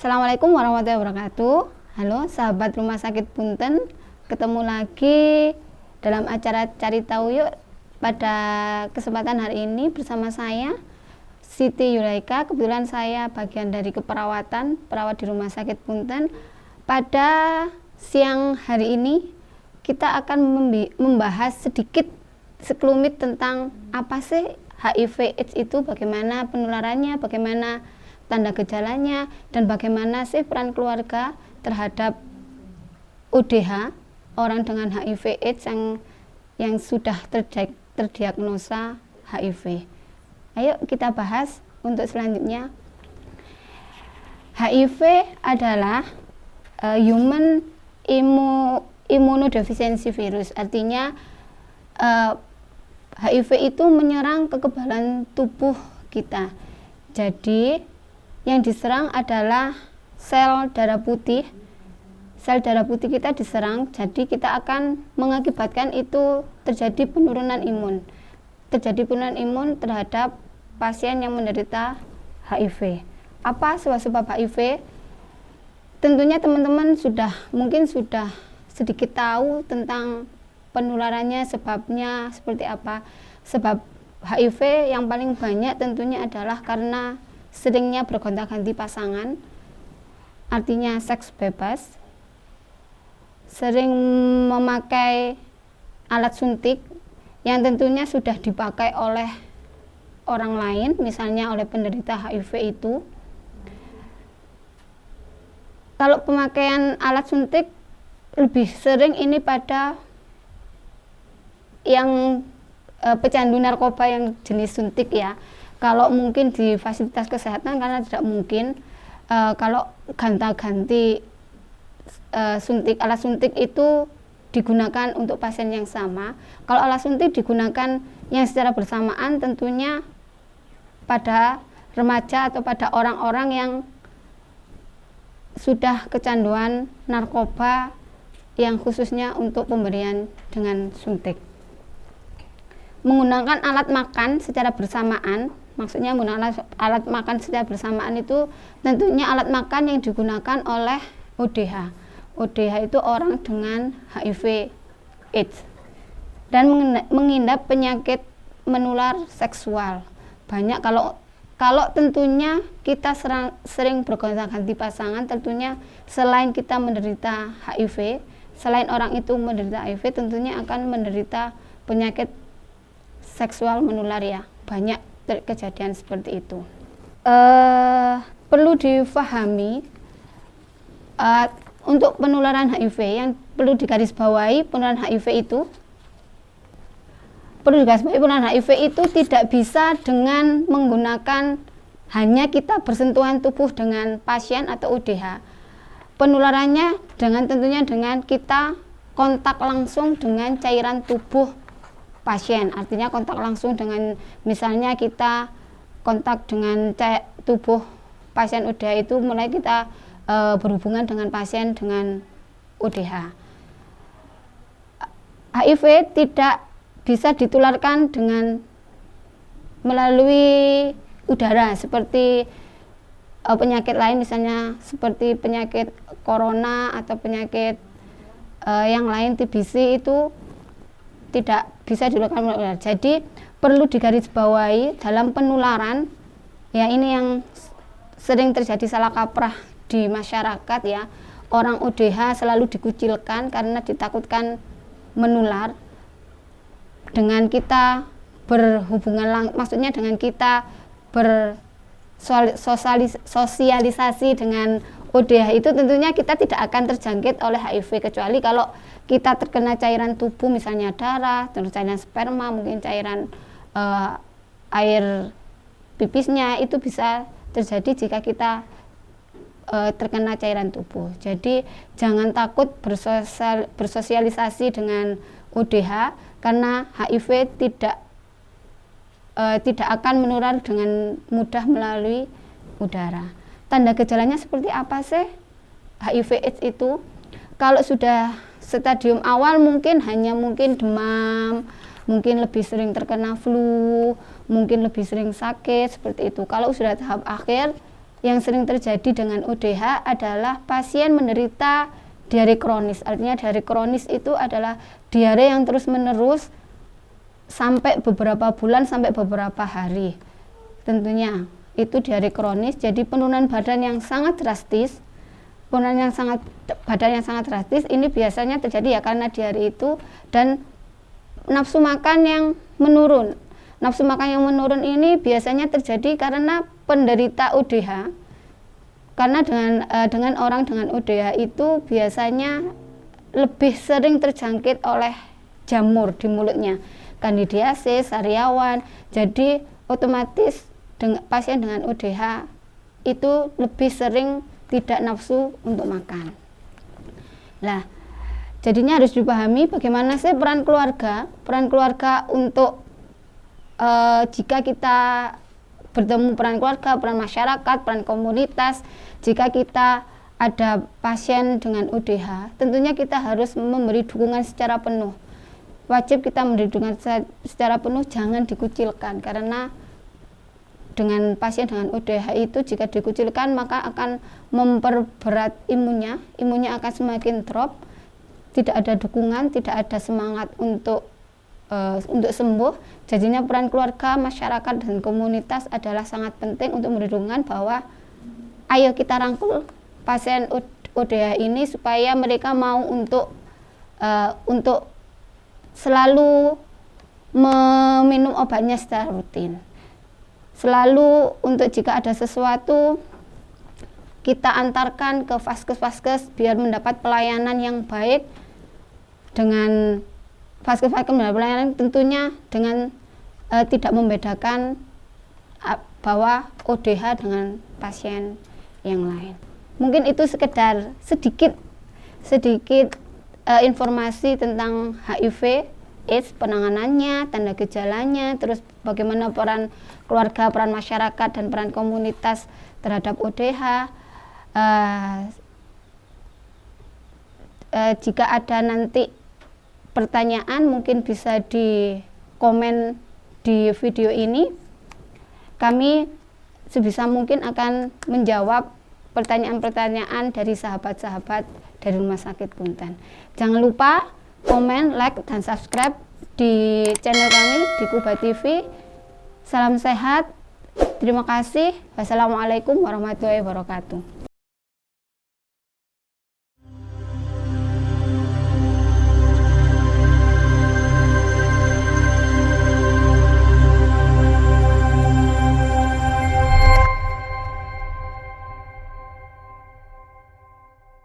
Assalamualaikum warahmatullahi wabarakatuh. Halo sahabat Rumah Sakit Punten, ketemu lagi dalam acara Cari Tahu Yuk. Pada kesempatan hari ini bersama saya Siti Yulaika. Kebetulan saya bagian dari keperawatan, perawat di Rumah Sakit Punten. Pada siang hari ini kita akan membahas sedikit sekelumit tentang apa sih HIV/AIDS itu, bagaimana penularannya, bagaimana tanda gejalanya, dan bagaimana sih peran keluarga terhadap ODH, orang dengan HIV/AIDS yang sudah terdiagnosa HIV. Ayo kita bahas untuk selanjutnya. HIV adalah human immunodeficiency virus, artinya HIV itu menyerang kekebalan tubuh kita. Jadi yang diserang adalah sel darah putih. Sel darah putih kita diserang, jadi kita akan mengakibatkan itu terjadi penurunan imun. Terjadi penurunan imun terhadap pasien yang menderita HIV. Apa sebab HIV? Tentunya teman-teman mungkin sudah sedikit tahu tentang penularannya, sebabnya seperti apa. Sebab HIV yang paling banyak tentunya adalah karena seringnya bergonta-ganti pasangan, artinya seks bebas, sering memakai alat suntik yang tentunya sudah dipakai oleh orang lain, misalnya oleh penderita HIV itu. Kalau pemakaian alat suntik lebih sering ini pada yang pecandu narkoba yang jenis suntik ya. Kalau mungkin di fasilitas kesehatan karena tidak mungkin kalau ganti-ganti alat suntik itu digunakan untuk pasien yang sama. Kalau alat suntik digunakan yang secara bersamaan tentunya pada remaja atau pada orang-orang yang sudah kecanduan narkoba yang khususnya untuk pemberian dengan suntik. Menggunakan alat makan secara bersamaan, maksudnya menggunakan alat makan secara bersamaan itu tentunya alat makan yang digunakan oleh ODH. ODH itu orang dengan HIV/AIDS dan mengidap penyakit menular seksual. Banyak kalau tentunya kita sering bergonta-ganti pasangan, tentunya selain kita menderita HIV, selain orang itu menderita HIV, tentunya akan menderita penyakit seksual menular ya. Banyak kejadian seperti itu. Perlu difahami untuk penularan HIV yang perlu digarisbawahi, penularan HIV itu tidak bisa dengan menggunakan hanya kita bersentuhan tubuh dengan pasien atau ODH. Penularannya tentunya dengan kita kontak langsung dengan cairan tubuh pasien, artinya kontak langsung dengan, misalnya kita kontak dengan tubuh pasien ODH itu mulai kita berhubungan dengan pasien dengan ODH. HIV tidak bisa ditularkan dengan melalui udara seperti penyakit lain, misalnya seperti penyakit corona atau penyakit yang lain, TBC itu tidak bisa dilakukan melalui udara. Jadi perlu digarisbawahi dalam penularan ya, ini yang sering terjadi salah kaprah di masyarakat ya. Orang ODH selalu dikucilkan karena ditakutkan menular. Dengan kita berhubungan maksudnya dengan kita bersosialisasi dengan ODH itu tentunya kita tidak akan terjangkit oleh HIV, kecuali kalau kita terkena cairan tubuh, misalnya darah, terus cairan sperma, mungkin cairan air pipisnya, itu bisa terjadi jika kita terkena cairan tubuh. Jadi jangan takut bersosialisasi dengan ODH karena HIV tidak akan menular dengan mudah melalui udara. Tanda gejalanya seperti apa sih HIV/AIDS itu? Kalau sudah stadium awal mungkin demam, mungkin lebih sering terkena flu, mungkin lebih sering sakit seperti itu. Kalau sudah tahap akhir yang sering terjadi dengan ODH adalah pasien menderita diare kronis. Artinya diare kronis itu adalah diare yang terus-menerus sampai beberapa bulan sampai beberapa hari. Tentunya itu diare kronis, jadi penurunan badan yang sangat drastis. Badan yang sangat drastis ini biasanya terjadi ya karena diare itu, dan nafsu makan yang menurun. Nafsu makan yang menurun ini biasanya terjadi karena penderita ODH. Karena dengan orang dengan ODH itu biasanya lebih sering terjangkit oleh jamur di mulutnya, kandidiasis, sariawan. Jadi otomatis pasien dengan ODH itu lebih sering tidak nafsu untuk makan. Nah, jadinya harus dipahami bagaimana sih peran keluarga untuk jika kita bertemu peran keluarga, peran masyarakat, peran komunitas. Jika kita ada pasien dengan ODH, tentunya kita harus memberi dukungan secara penuh. Wajib kita memberi dukungan secara penuh, jangan dikucilkan, karena dengan pasien dengan ODH itu jika dikucilkan maka akan memperberat imunnya akan semakin drop, tidak ada dukungan, tidak ada semangat untuk sembuh. Jadinya peran keluarga, masyarakat, dan komunitas adalah sangat penting untuk memberi dukungan bahwa ayo kita rangkul pasien ODH ini supaya mereka mau untuk selalu meminum obatnya secara rutin. Selalu untuk jika ada sesuatu kita antarkan ke vaskes biar mendapat pelayanan yang baik. Dengan vaskes mendapat pelayanan tentunya dengan tidak membedakan bahwa ODH dengan pasien yang lain. Mungkin itu sekedar sedikit informasi tentang HIV AIDS, penanganannya, tanda gejalanya, terus bagaimana peran keluarga, peran masyarakat, dan peran komunitas terhadap ODH. Jika ada nanti pertanyaan mungkin bisa di komen di video ini. Kami sebisa mungkin akan menjawab pertanyaan-pertanyaan dari sahabat-sahabat dari Rumah Sakit Punten. Jangan lupa komen, like, dan subscribe di channel kami di Kuba TV. Salam sehat, terima kasih. Wassalamualaikum warahmatullahi wabarakatuh.